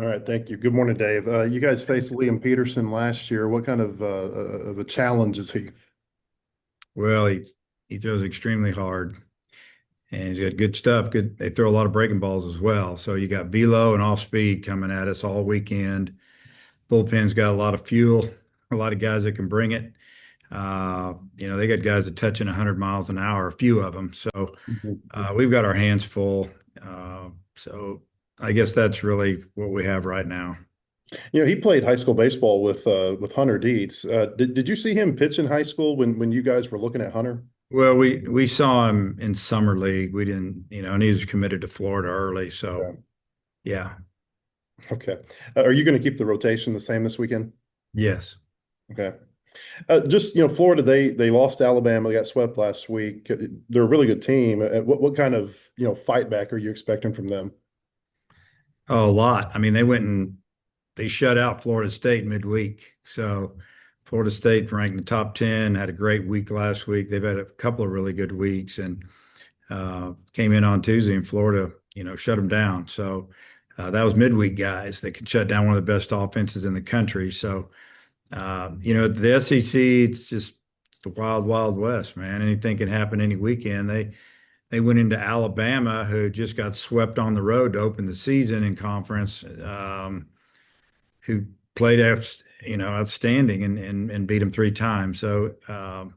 All right, thank you. Good morning, Dave. You guys faced Liam Peterson last year. What kind of a challenge is he? Well, he throws extremely hard, and he's got good stuff. Good. They throw a lot of breaking balls as well. So you got velo and off speed coming at us all weekend. Bullpen's got a lot of fuel, a lot of guys that can bring it. They got guys that touching 100 miles an hour, a few of them. So Mhm. we've got our hands full. So I guess that's really what we have right now. He played high school baseball with Hunter Dietz. Did you see him pitch in high school when you guys were looking at Hunter? Well, we saw him in summer league. We didn't, and he was committed to Florida early. So Okay. yeah, Okay. Are you going to keep the rotation the same this weekend? yes. Okay. Just Florida, they lost to Alabama. They got swept last week. They're a really good team. What kind of fight back are you expecting from them? Oh, a lot. I mean, they shut out Florida State midweek. So Florida State ranked in the top 10, had a great week last week. They've had a couple of really good weeks and came in on Tuesday and Florida, shut them down. So that was midweek guys that could shut down one of the best offenses in the country. So, the SEC, it's just the wild, wild west, man. Anything can happen any weekend. They went into Alabama, who just got swept on the road to open the season in conference, who played outstanding and beat them three times. So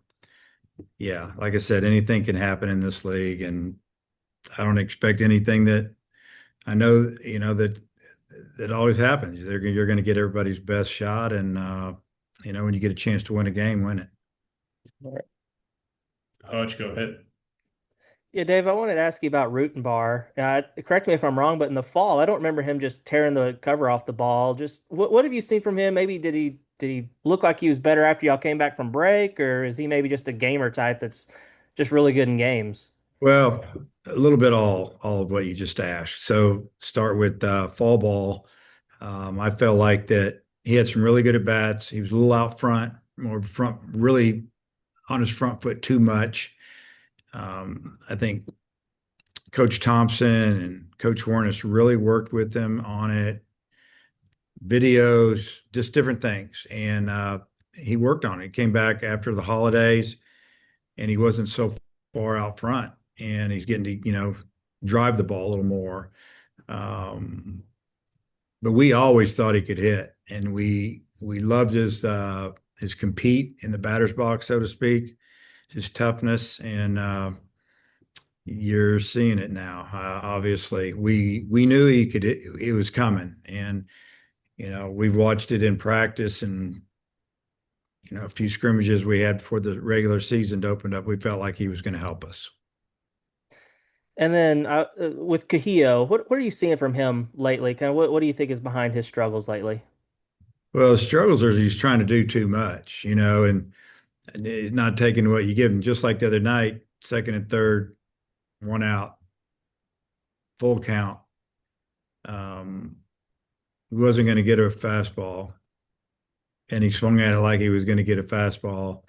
yeah, like I said, anything can happen in this league, and I don't expect anything that I know that always happens. You're going to get everybody's best shot, and when you get a chance to win a game, win it. All right. Hutch, go ahead. Yeah, Dave, I wanted to ask you about Rutenbar. Correct me if I'm wrong, but in the fall, I don't remember him just tearing the cover off the ball. Just what have you seen from him? Maybe did he look like he was better after y'all came back from break, or is he maybe just a gamer type that's just really good in games? Well, a little bit all of what you just asked. So start with fall ball. I felt like that he had some really good at bats. He was a little out front, more front, really on his front foot too much. I think Coach Thompson and Coach Hornis really worked with him on it, videos, just different things. And he worked on it. He came back after the holidays and he wasn't so far out front and he's getting to, drive the ball a little more. Um, but we always thought he could hit and we loved his compete in the batter's box, so to speak, his toughness. And you're seeing it now. Obviously, we knew he could. It was coming, and we've watched it in practice, and a few scrimmages we had before the regular season opened up. We felt like he was going to help us. And then with Cahillo, what are you seeing from him lately? Kind of what do you think is behind his struggles lately? Well, the struggles are he's trying to do too much, and he's not taking what you give him. Just like the other night, second and third, one out, full count. Um, he wasn't going to get a fastball. And he swung at it like he was going to get a fastball,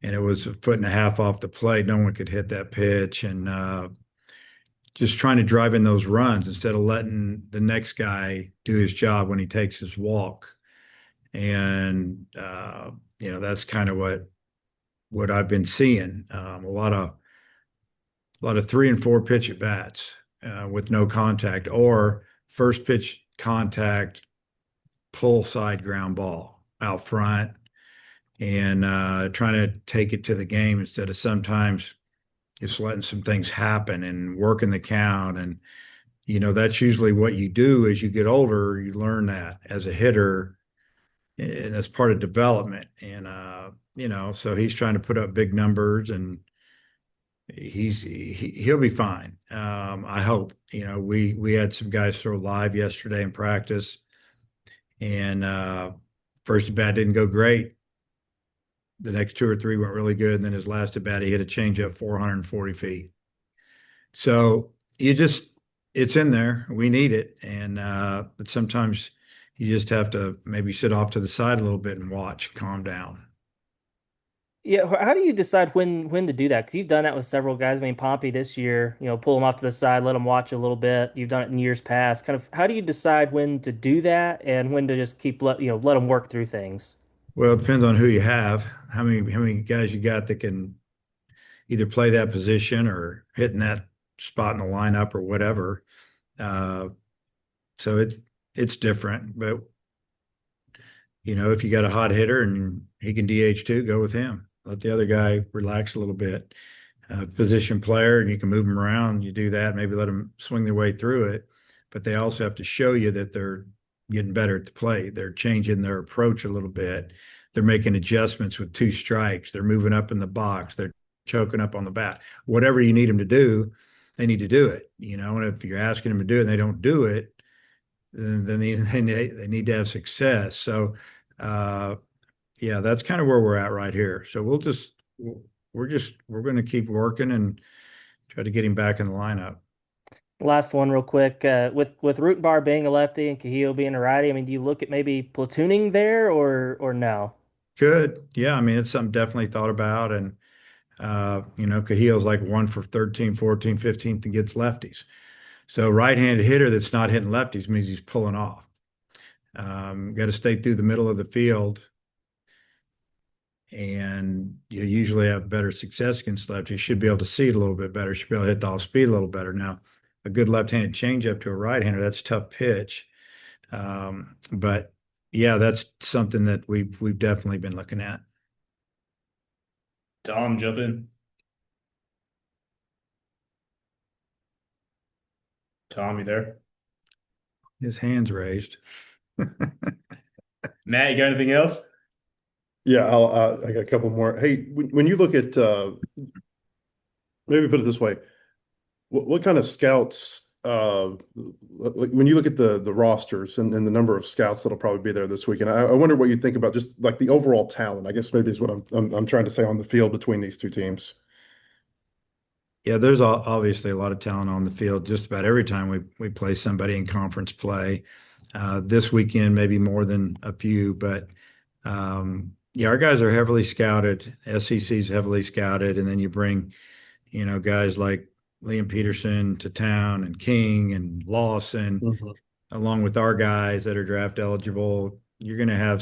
and it was a foot and a half off the plate. No one could hit that pitch, and just trying to drive in those runs instead of letting the next guy do his job when he takes his walk. And that's kind of what I've been seeing. A lot of 3 and 4 pitch at bats with no contact, or first pitch contact, pull side ground ball out front and trying to take it to the game instead of sometimes just letting some things happen and working the count. And, that's usually what you do as you get older. You learn that as a hitter, and that's part of development. And, so he's trying to put up big numbers and he'll be fine. I hope, we had some guys throw live yesterday in practice and first at bat didn't go great. The next 2 or 3 went really good. And then his last at bat, he hit a changeup 440 feet. So it's in there. We need it. And, but sometimes you just have to maybe sit off to the side a little bit and watch, calm down. Yeah, how do you decide when to do that? Because you've done that with several guys. I mean, Pompey this year, pull them off to the side, let them watch a little bit. You've done it in years past. Kind of, how do you decide when to do that and when to just keep let them work through things? Well, it depends on who you have, how many guys you got that can either play that position or hitting that spot in the lineup or whatever. Uh, so it's different. But if you got a hot hitter and he can DH too, go with him. Let the other guy relax a little bit. Position player, and you can move them around. You do that, maybe let them swing their way through it. But they also have to show you that they're getting better at the plate. They're changing their approach a little bit. They're making adjustments with two strikes. They're moving up in the box. They're choking up on the bat. Whatever you need them to do, they need to do it. And if you're asking them to do it and they don't do it, then they need to have success. So, uh, yeah, that's kind of where we're at right here. So we're going to keep working and try to get him back in the lineup. Last one, real quick. With Rootbar being a lefty and Cahill being a righty, I mean, do you look at maybe platooning there or no? Good. Yeah, I mean, it's something definitely thought about. And, Cahill's like 1 for 13, 14, 15 and gets lefties. So right-handed hitter that's not hitting lefties means he's pulling off. Got to stay through the middle of the field, and you usually have better success against lefties. You should be able to see it a little bit better. Should be able to hit the off speed a little better. Now, a good left-handed changeup to a right-hander, that's a tough pitch. But yeah, that's something that we've definitely been looking at. Tom, jump in. Tom, you there? His hands raised. Matt, you got anything else? Yeah, I got a couple more. Hey, when you look at maybe put it this way, what kind of scouts like when you look at the rosters and the number of scouts that'll probably be there this weekend, I wonder what you think about just like the overall talent, I guess maybe is what I'm trying to say on the field between these two teams. Yeah, there's obviously a lot of talent on the field just about every time we play somebody in conference play. This weekend, maybe more than a few, but yeah, our guys are heavily scouted. SEC's heavily scouted, and then you bring, guys like Liam Peterson to town and King and Lawson, Mhm. along with our guys that are draft eligible. You're going to have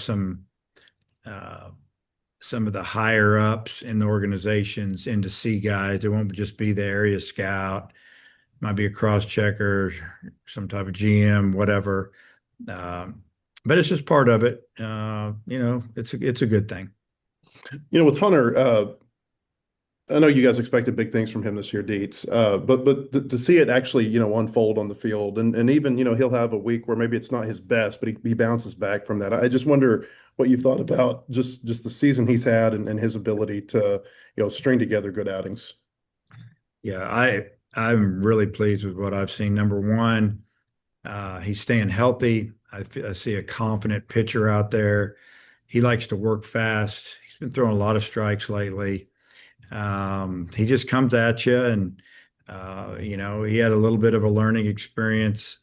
uh, some of the higher ups in the organizations in to see guys. It won't just be the area scout. Might be a cross checker, some type of GM, whatever. But it's just part of it. It's a good thing. With Hunter, I know you guys expected big things from him this year, Dietz. But to see it actually, unfold on the field, and even, he'll have a week where maybe it's not his best, but he bounces back from that. I just wonder what you thought about just the season he's had and his ability to, string together good outings. Yeah, I'm really pleased with what I've seen. Number one, he's staying healthy. I see a confident pitcher out there. He likes to work fast. He's been throwing a lot of strikes lately. He just comes at you, and he had a little bit of a learning experience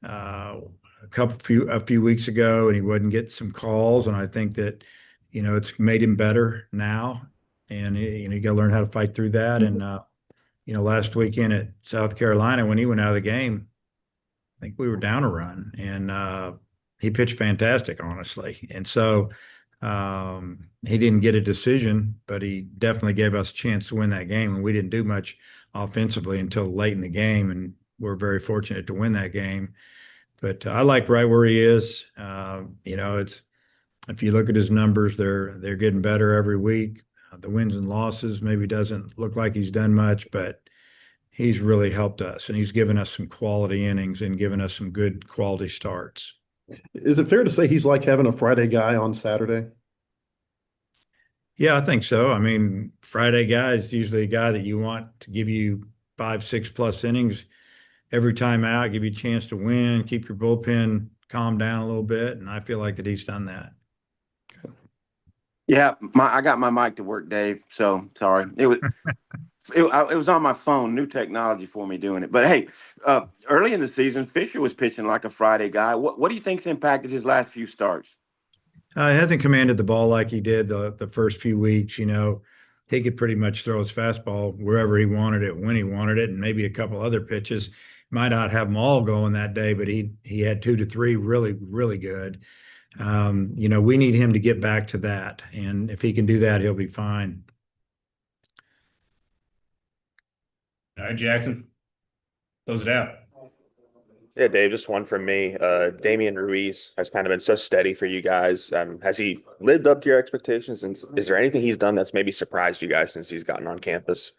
a few weeks ago, and he wasn't getting some calls. And I think that it's made him better now, and you got to learn how to fight through that. And last weekend at South Carolina, when he went out of the game, I think we were down a run, and he pitched fantastic, honestly. And so he didn't get a decision, but he definitely gave us a chance to win that game. And we didn't do much offensively until late in the game, and we're very fortunate to win that game. But I like right where he is. It's if you look at his numbers, they're getting better every week. The wins and losses maybe doesn't look like he's done much, but he's really helped us, and he's given us some quality innings and given us some good quality starts. Is it fair to say he's like having a Friday guy on Saturday? Yeah, I think so. I mean, Friday guy is usually a guy that you want to give you 5, 6+ innings every time out, give you a chance to win, keep your bullpen calm down a little bit. And I feel like that he's done that. Yeah, I got my mic to work, Dave. So sorry. It was on my phone. New technology for me doing it. But hey, early in the season, Fisher was pitching like a Friday guy. What do you think's impacted his last few starts? He hasn't commanded the ball like he did the first few weeks. He could pretty much throw his fastball wherever he wanted it, when he wanted it, and maybe a couple other pitches. Might not have them all going that day, but he had two to three really, really good. We need him to get back to that, and if he can do that, he'll be fine. All right, Jackson, close it out. Yeah, Dave, just one from me. Damian Ruiz has kind of been so steady for you guys. Has he lived up to your expectations? And is there anything he's done that's maybe surprised you guys since he's gotten on campus?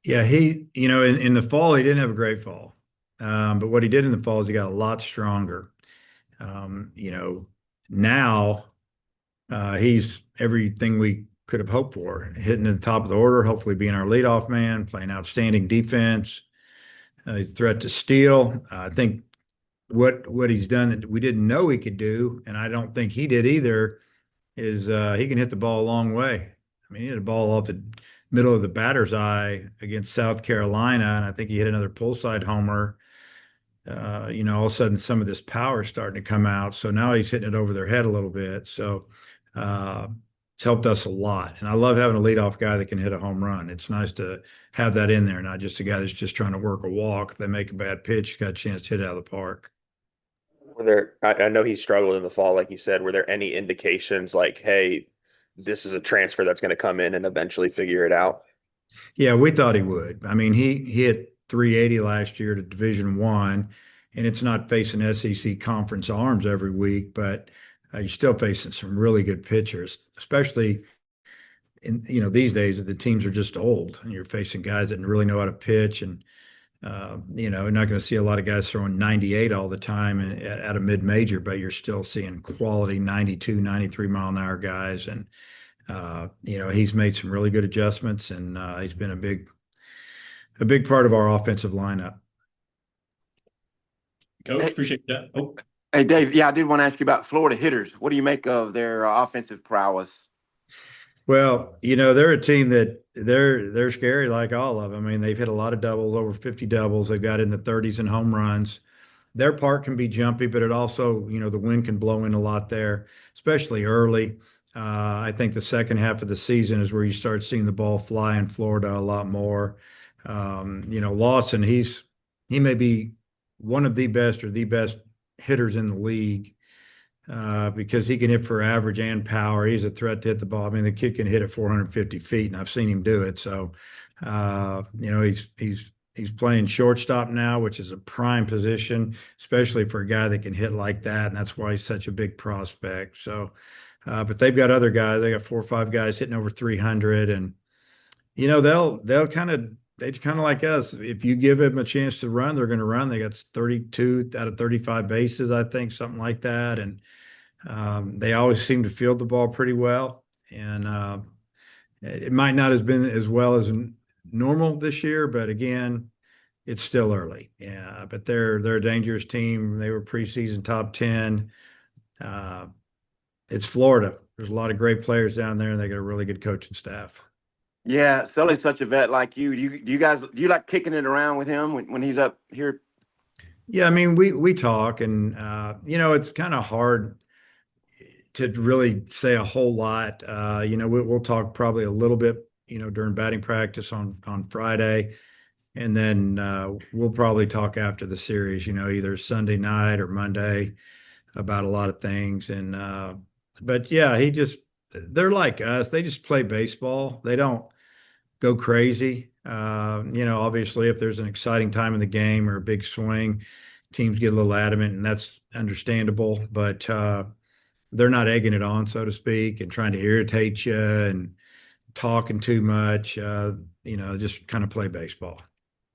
Yeah, in the fall, he didn't have a great fall. But what he did in the fall is he got a lot stronger. Now he's everything we could have hoped for, hitting at the top of the order, hopefully being our leadoff man, playing outstanding defense. He's a threat to steal. I think what he's done that we didn't know he could do, and I don't think he did either, is he can hit the ball a long way. I mean, he hit a ball off the middle of the batter's eye against South Carolina, and I think he hit another pull side homer. All of a sudden some of this power is starting to come out. So now he's hitting it over their head a little bit. So it's helped us a lot. And I love having a leadoff guy that can hit a home run. It's nice to have that in there, not just a guy that's just trying to work a walk. If they make a bad pitch, he's got a chance to hit it out of the park. I know he struggled in the fall, like you said. Were there any indications like, hey, this is a transfer that's going to come in and eventually figure it out? Yeah, we thought he would. I mean, he hit 380 last year to Division One, and it's not facing SEC conference arms every week, but you're still facing some really good pitchers, especially in these days the teams are just old, and you're facing guys that really know how to pitch, and you're not going to see a lot of guys throwing 98 all the time at a mid-major, but you're still seeing quality 92, 93 mile an hour guys, and he's made some really good adjustments, and he's been a big part of our offensive lineup. Coach, Hey, appreciate that. Oh, hey, Dave. Yeah, I did want to ask you about Florida hitters. What do you make of their offensive prowess? Well, they're a team that they're scary like all of them. I mean, they've hit a lot of doubles, over 50 doubles. They've got in the 30s in home runs. Their part can be jumpy, but it also, the wind can blow in a lot there, especially early. I think the second half of the season is where you start seeing the ball fly in Florida a lot more. Lawson, he may be one of the best or the best hitters in the league because he can hit for average and power. He's a threat to hit the ball. I mean, the kid can hit at 450 feet, and I've seen him do it. So, he's playing shortstop now, which is a prime position, especially for a guy that can hit like that, and that's why he's such a big prospect. So, but they've got other guys. They got 4 or 5 guys hitting over 300, and they'll they kind of like us. If you give them a chance to run, they're going to run. They got 32 out of 35 bases, I think, something like that. And they always seem to field the ball pretty well. And it might not have been as well as normal this year, but again, it's still early. Yeah, but they're a dangerous team. They were preseason top 10. It's Florida. There's a lot of great players down there, and they got a really good coaching staff. Yeah, Sully's such a vet like you. Do you like kicking it around with him when he's up here? Yeah, I mean, we talk, and it's kind of hard to really say a whole lot. We'll talk probably a little bit, during batting practice on Friday, and then we'll probably talk after the series, either Sunday night or Monday about a lot of things. And but yeah, they're like us. They just play baseball. They don't go crazy. Obviously, if there's an exciting time in the game or a big swing, teams get a little adamant, and that's understandable. But they're not egging it on, so to speak, and trying to irritate you and talking too much. Just kind of play baseball.